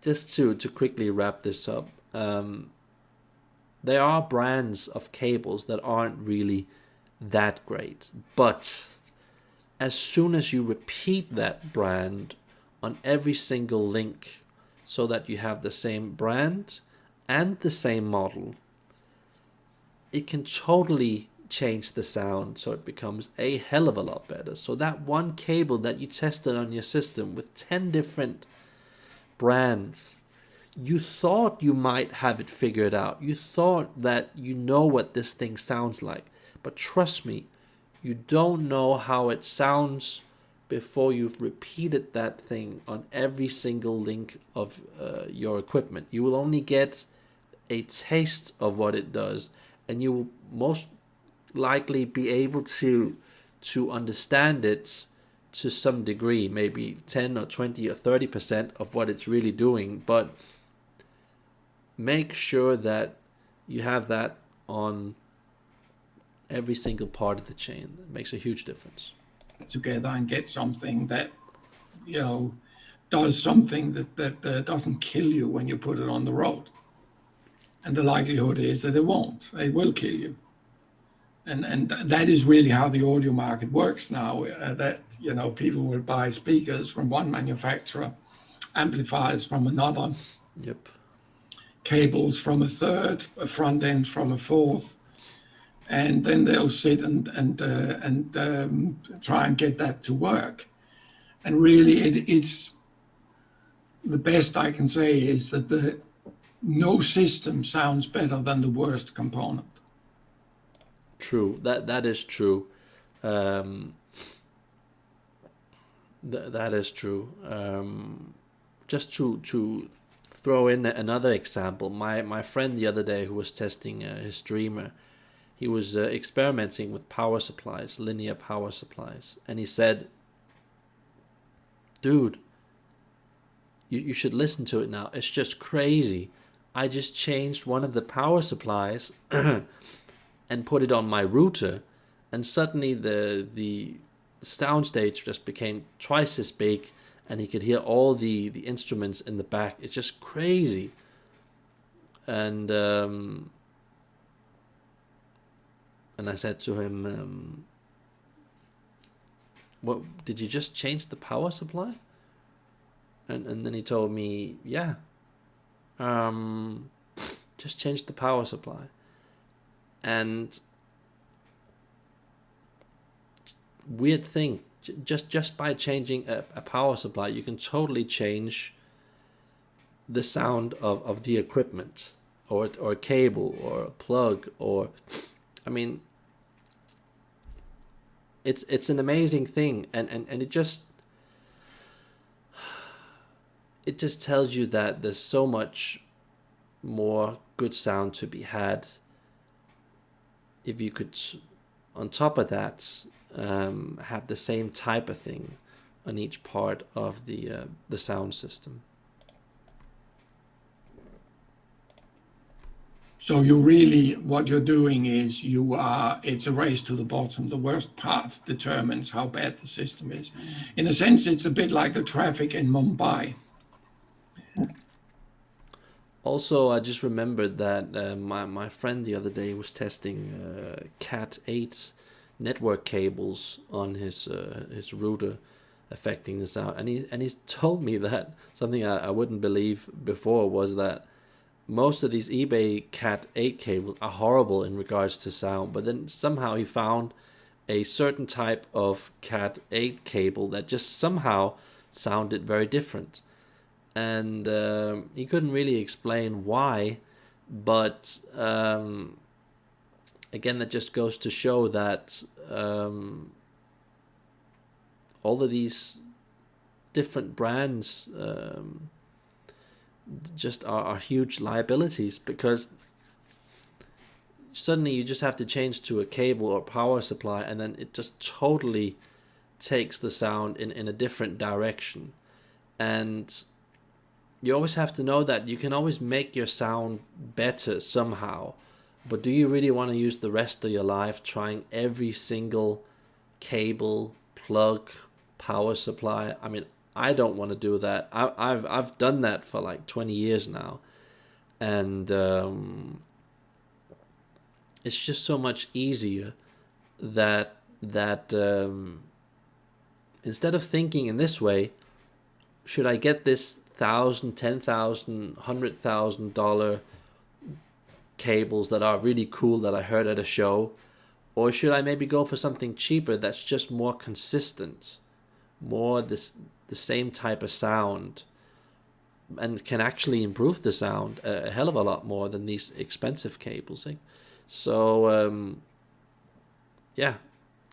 just to quickly wrap this up, there are brands of cables that aren't really that great, but as soon as you repeat that brand on every single link so that you have the same brand and the same model, it can totally change the sound so it becomes a hell of a lot better. So that one cable that you tested on your system with 10 different brands, you thought you might have it figured out. You thought that you know what this thing sounds like. But trust me, you don't know how it sounds before you've repeated that thing on every single link of your equipment. You will only get a taste of what it does, and you will most likely be able to understand it to some degree, maybe 10 or 20 or 30% of what it's really doing. But make sure that you have that on every single part of the chain. That makes a huge difference. Together and get something that, does something that doesn't kill you when you put it on the road. And the likelihood is that it won't. It will kill you. And that is really how the audio market works now. That people will buy speakers from one manufacturer, amplifiers from another. Yep. Cables from a third, a front end from a fourth, and then they'll sit and try and get that to work. And really, it's the best I can say is that no system sounds better than the worst component. True. That is true. That is true. Just to throw in another example, my friend the other day who was testing his streamer, he was experimenting with power supplies, linear power supplies, and he said, dude, you should listen to it now. It's just crazy. I just changed one of the power supplies and put it on my router, and suddenly the soundstage just became twice as big, and he could hear all the instruments in the back. It's just crazy. And I said to him, what, did you just change the power supply? And then he told me, yeah, just changed the power supply. And weird thing, just by changing a power supply, you can totally change the sound of the equipment, or a cable, or a plug, or, I mean, it's an amazing thing, and it just tells you that there's so much more good sound to be had if you could, on top of that, have the same type of thing on each part of the sound system. So you really, what you're doing is it's a race to the bottom. The worst part determines how bad the system is. In a sense, it's a bit like the traffic in Mumbai. Also, I just remembered that my friend the other day was testing Cat 8 network cables on his router, affecting the sound, and he's told me that something I wouldn't believe before was that most of these eBay Cat 8 cables are horrible in regards to sound, but then somehow he found a certain type of Cat 8 cable that just somehow sounded very different. And he couldn't really explain why, but again, that just goes to show that all of these different brands just are huge liabilities, because suddenly you just have to change to a cable or power supply, and then it just totally takes the sound in a different direction. And you always have to know that you can always make your sound better somehow But do you really want to use the rest of your life trying every single cable, plug, power supply? I mean, I don't want to do that. I've done that for like 20 years now, and it's just so much easier that instead of thinking in this way, should I get this $1,000, $10,000, $100,000 cables that are really cool that I heard at a show, or should I maybe go for something cheaper that's just more consistent, more the same type of sound, and can actually improve the sound a hell of a lot more than these expensive cables. So yeah,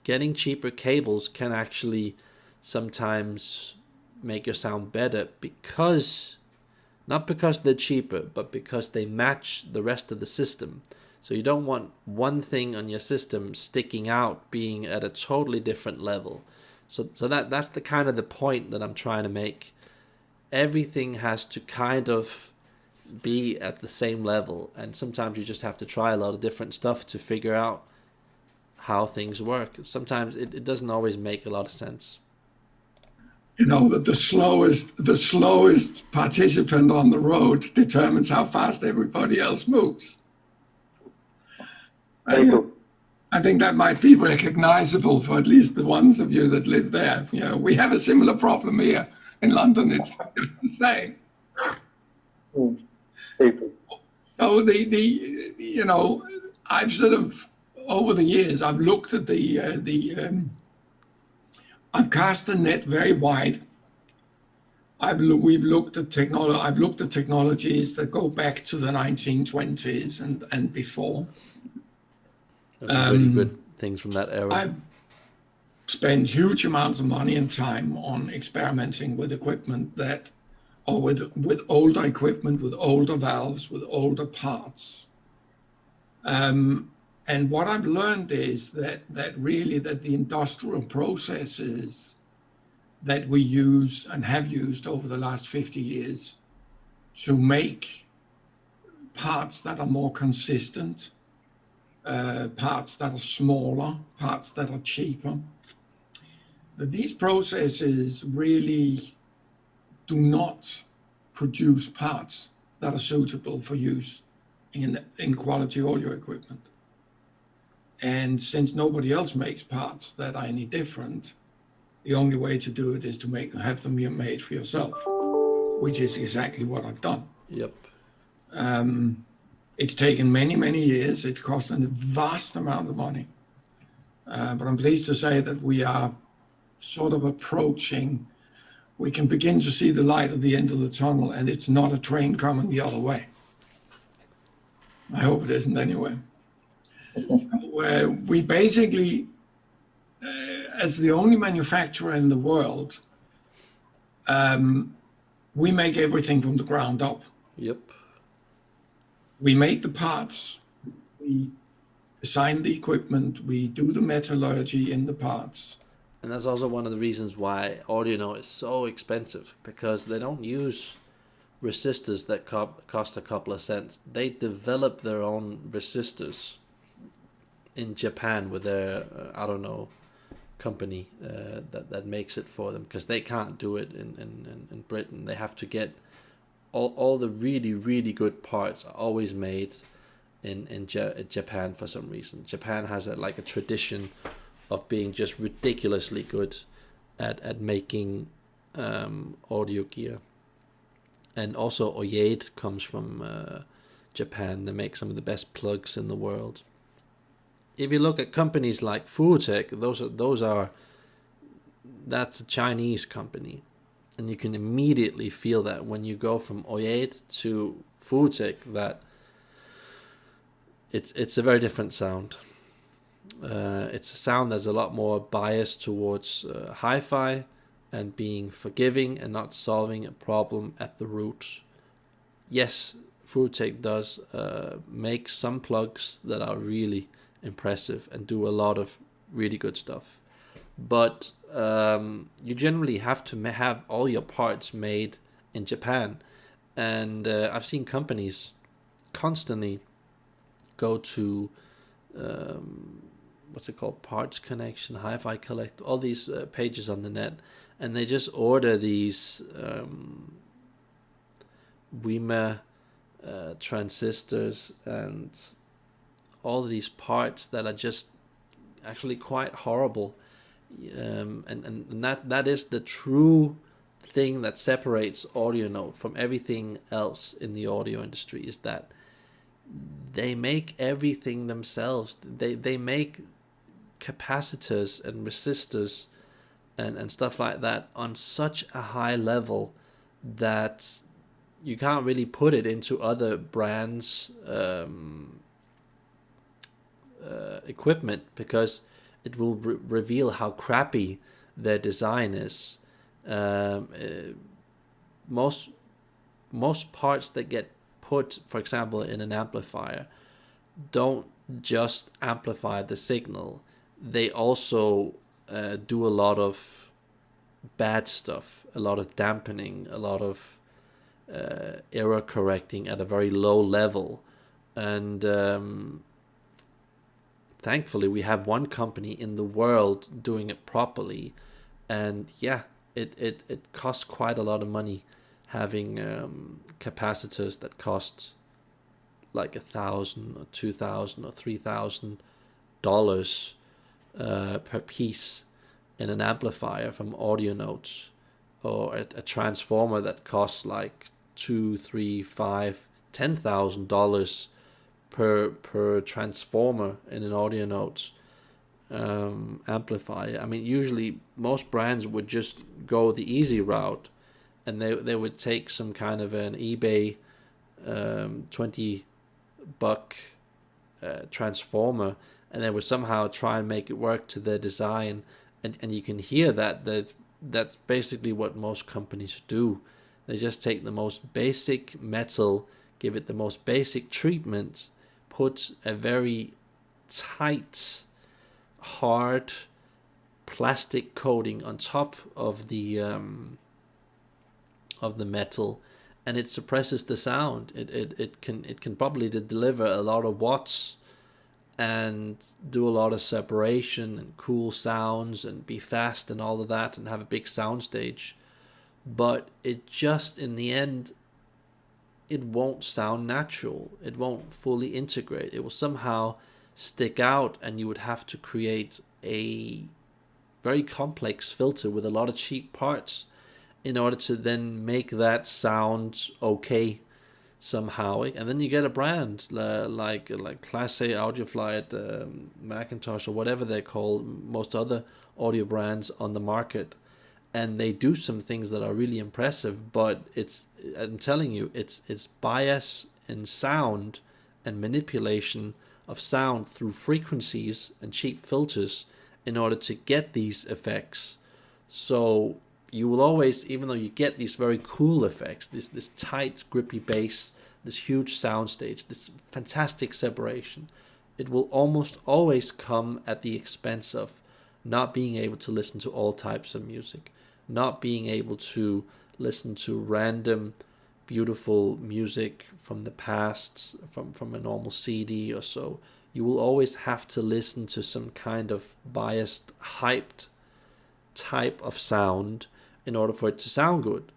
getting cheaper cables can actually sometimes make your sound better, because not because they're cheaper, but because they match the rest of the system. So you don't want one thing on your system sticking out, being at a totally different level. So that's the kind of the point that I'm trying to make. Everything has to kind of be at the same level, and sometimes you just have to try a lot of different stuff to figure out how things work. Sometimes it doesn't always make a lot of sense. You know, that the slowest participant on the road determines how fast everybody else moves. I think that might be recognizable for at least the ones of you that live there. You know, we have a similar problem here in London. It's the same. So you know, I've sort of, over the years, I've looked at I've cast the net very wide. We've looked at technology. I've looked at technologies that go back to the 1920s and before. There's some really good things from that era. I've spent huge amounts of money and time on experimenting with equipment with older equipment, with older valves, with older parts. And what I've learned is that the industrial processes that we use and have used over the last 50 years to make parts that are more consistent, parts that are smaller, parts that are cheaper, that these processes really do not produce parts that are suitable for use in quality audio equipment. And since nobody else makes parts that are any different, the only way to do it is to have them made for yourself, which is exactly what I've done. Yep. It's taken many, many years. It's cost a vast amount of money. But I'm pleased to say that we are sort of approaching, we can begin to see the light at the end of the tunnel, and it's not a train coming the other way. I hope it isn't anyway. So, we basically, as the only manufacturer in the world, we make everything from the ground up. Yep. We make the parts, we design the equipment, we do the metallurgy in the parts. And that's also one of the reasons why Audio is so expensive, because they don't use resistors that cost a couple of cents. They develop their own resistors in Japan with their company that makes it for them, because they can't do it in Britain. They have to get all the really, really good parts are always made in Japan for some reason. Japan has a tradition of being just ridiculously good at making audio gear. And also Oyed comes from Japan. They make some of the best plugs in the world. If you look at companies like FoodTech, that's a Chinese company, and you can immediately feel that when you go from Oyed to FoodTech, that it's a very different sound. It's a sound that's a lot more biased towards hi-fi and being forgiving and not solving a problem at the root. Yes, FoodTech does make some plugs that are really impressive and do a lot of really good stuff, but you generally have to have all your parts made in Japan. And I've seen companies constantly go to what's it called, Parts Connection, HIFI Collect, all these pages on the net, and they just order these WIMA transistors and all these parts that are just actually quite horrible, and that is the true thing that separates Audio Note from everything else in the audio industry, is that they make everything themselves. They make capacitors and resistors and stuff like that on such a high level that you can't really put it into other brands' equipment, because it will reveal how crappy their design is. Most parts that get put, for example, in an amplifier, don't just amplify the signal. They also do a lot of bad stuff, a lot of dampening, a lot of error correcting at a very low level. And thankfully we have one company in the world doing it properly, and yeah, it costs quite a lot of money having capacitors that cost like $1,000 or $2,000 or $3,000 per piece in an amplifier from Audio Notes, or a transformer that costs like $2,000, $3,000, $5,000, $10,000 per transformer in an Audio Notes amplifier. I mean, usually most brands would just go the easy route, and they would take some kind of an eBay $20 transformer, and they would somehow try and make it work to their design, and you can hear that's basically what most companies do. They just take the most basic metal, give it the most basic treatment, put a very tight, hard plastic coating on top of the metal, and it suppresses the sound. It can probably deliver a lot of watts and do a lot of separation and cool sounds and be fast and all of that and have a big sound stage, but it just, in the end, it won't sound natural. It won't fully integrate. It will somehow stick out, and you would have to create a very complex filter with a lot of cheap parts in order to then make that sound okay somehow. And then you get a brand like Class A Audiofly at Macintosh, or whatever they call most other audio brands on the market, and they do some things that are really impressive, but I'm telling you, it's bias in sound and manipulation of sound through frequencies and cheap filters in order to get these effects. So you will always, even though you get these very cool effects, this tight, grippy bass, this huge sound stage, this fantastic separation, it will almost always come at the expense of not being able to listen to all types of music, not being able to listen to random, beautiful music from the past, from a normal CD or so. You will always have to listen to some kind of biased, hyped type of sound in order for it to sound good.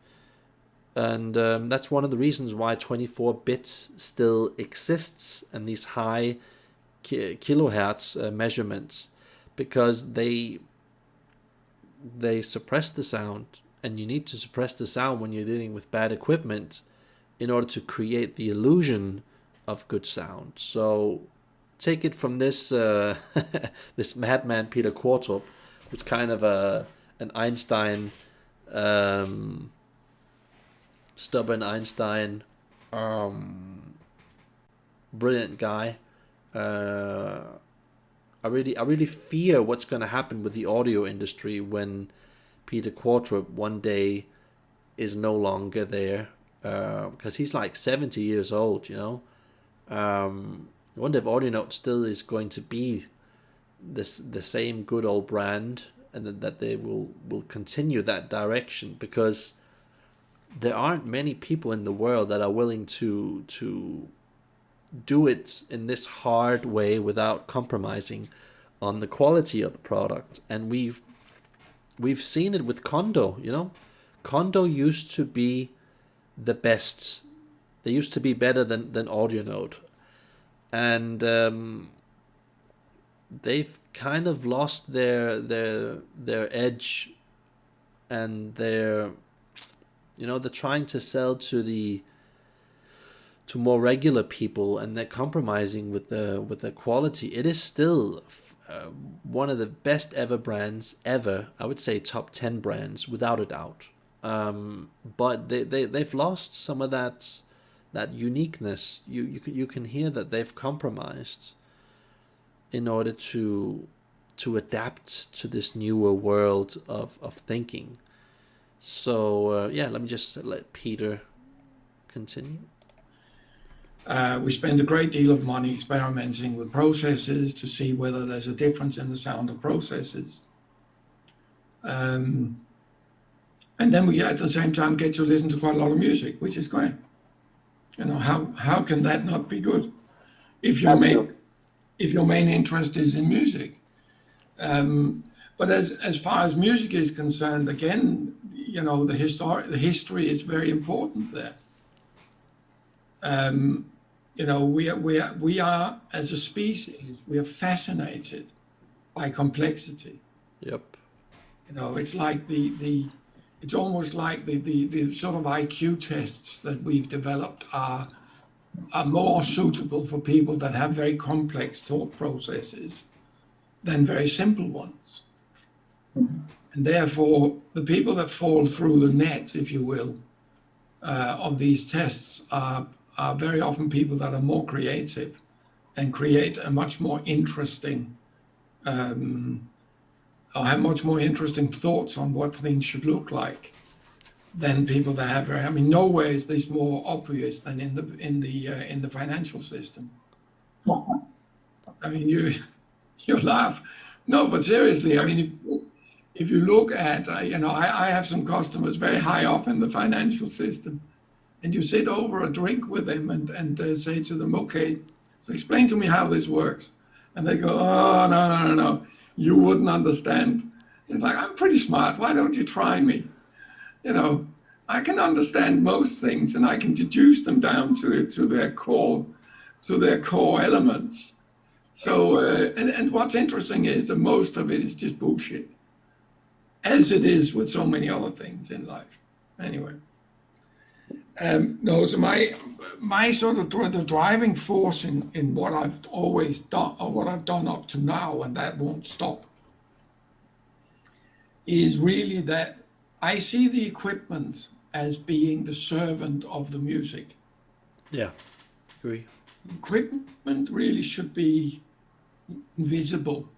And that's one of the reasons why 24 bits still exists, and these high kilohertz measurements, because they suppress the sound, and you need to suppress the sound when you're dealing with bad equipment in order to create the illusion of good sound. So take it from this this madman Peter Qvortrup, who's kind of an Einstein, stubborn Einstein, brilliant guy. I really fear what's going to happen with the audio industry when Peter Qvortrup one day is no longer there, because he's like 70 years old, you know. I wonder if Audio Note still is going to be the same good old brand, and that they will continue that direction, because there aren't many people in the world that are willing to do it in this hard way without compromising on the quality of the product. And we've seen it with Condo. Condo used to be the best. They used to be better than AudioNote, and they've kind of lost their edge, and they're trying to sell to more regular people, and they're compromising with the quality. It is still one of the best ever brands ever. I would say top 10 brands without a doubt. But they've lost some of that uniqueness. You can hear that they've compromised in order to adapt to this newer world of thinking. So let me just let Peter continue. We spend a great deal of money experimenting with processes to see whether there's a difference in the sound of processes. And then we at the same time get to listen to quite a lot of music, which is great. How can that not be good if your main interest is in music? But as far as music is concerned, again, the history is very important there. We are as a species, we are fascinated by complexity. Yep. It's like it's almost like the sort of IQ tests that we've developed are more suitable for people that have very complex thought processes than very simple ones. And therefore, the people that fall through the net, if you will, of these tests are very often people that are more creative and create a much more interesting, or have much more interesting thoughts on what things should look like than people that have nowhere is this more obvious than in the financial system. You laugh. No, but seriously, if you look at, I have some customers very high up in the financial system, and you sit over a drink with them and say to them, okay, so explain to me how this works. And they go, oh, no, you wouldn't understand. It's like, I'm pretty smart, why don't you try me? I can understand most things, and I can deduce them down to their core elements. So, and what's interesting is that most of it is just bullshit, as it is with so many other things in life. Anyway, so my sort of the driving force in what I've always done, or what I've done up to now, and that won't stop, is really that I see the equipment as being the servant of the music. Yeah, agree. Equipment really should be invisible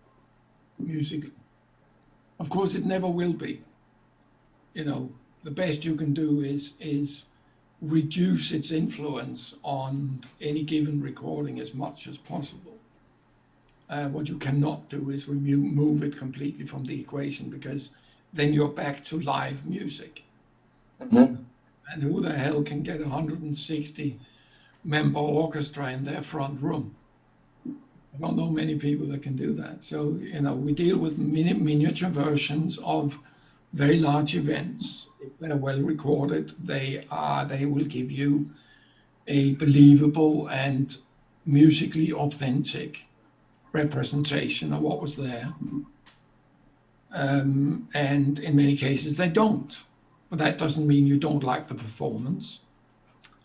musically. Of course, it never will be. The best you can do is reduce its influence on any given recording as much as possible. What you cannot do is remove it completely from the equation, because then you're back to live music. Mm-hmm. And who the hell can get 160 member orchestra in their front room? I don't know many people that can do that. So, we deal with miniature versions of very large events. If they're well recorded, they will give you a believable and musically authentic representation of what was there. And in many cases they don't. But that doesn't mean you don't like the performance.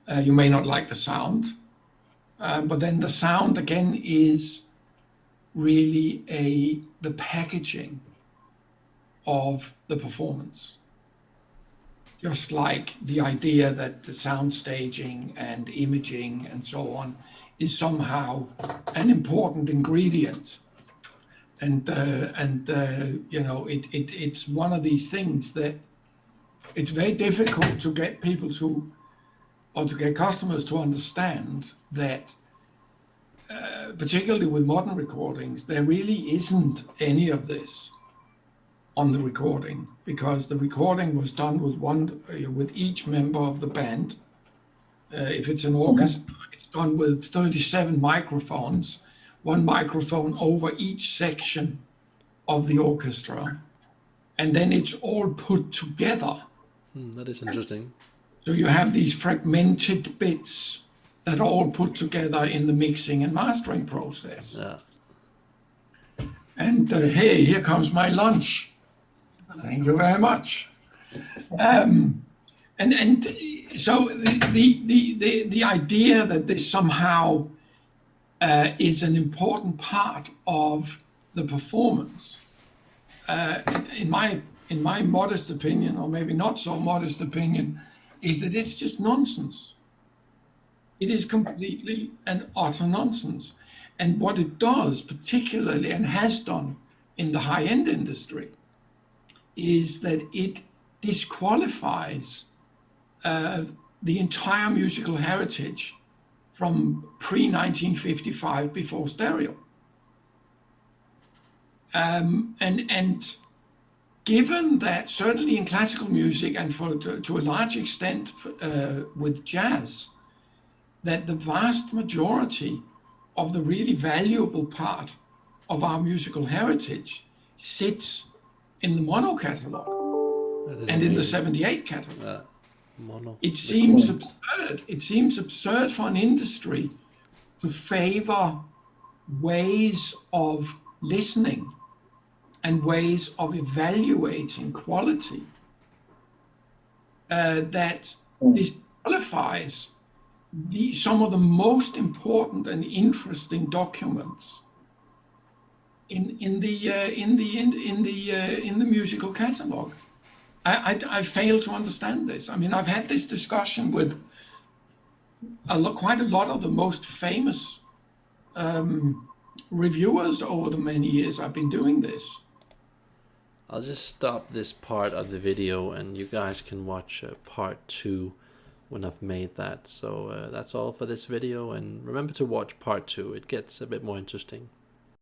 You may not like the sound. But then the sound, again, is really the packaging of the performance. Just like the idea that the sound staging and imaging and so on is somehow an important ingredient. And it's one of these things that it's very difficult to get people to get customers to understand that, particularly with modern recordings, there really isn't any of this on the recording, because the recording was done with each member of the band. If it's an orchestra, It's done with 37 microphones, one microphone over each section of the orchestra, and then it's all put together. That is interesting. So you have these fragmented bits that are all put together in the mixing and mastering process. Yeah. And hey, here comes my lunch. Thank you very much. And so the idea that this somehow is an important part of the performance, in my modest opinion, or maybe not so modest opinion, is that it's just nonsense. It is completely and utter nonsense. And what it does, particularly, and has done in the high-end industry, is that it disqualifies the entire musical heritage from pre-1955, before stereo. And given that certainly in classical music, and to a large extent with jazz, that the vast majority of the really valuable part of our musical heritage sits in the mono catalog and in the 78 catalog. Mono. It seems absurd. It seems absurd for an industry to favor ways of listening and ways of evaluating quality that disqualifies some of the most important and interesting documents in the musical catalog. I fail to understand this. I mean, I've had this discussion with quite a lot of the most famous reviewers over the many years I've been doing this. I'll just stop this part of the video and you guys can watch part 2 when I've made that. So that's all for this video, and remember to watch part 2. It gets a bit more interesting.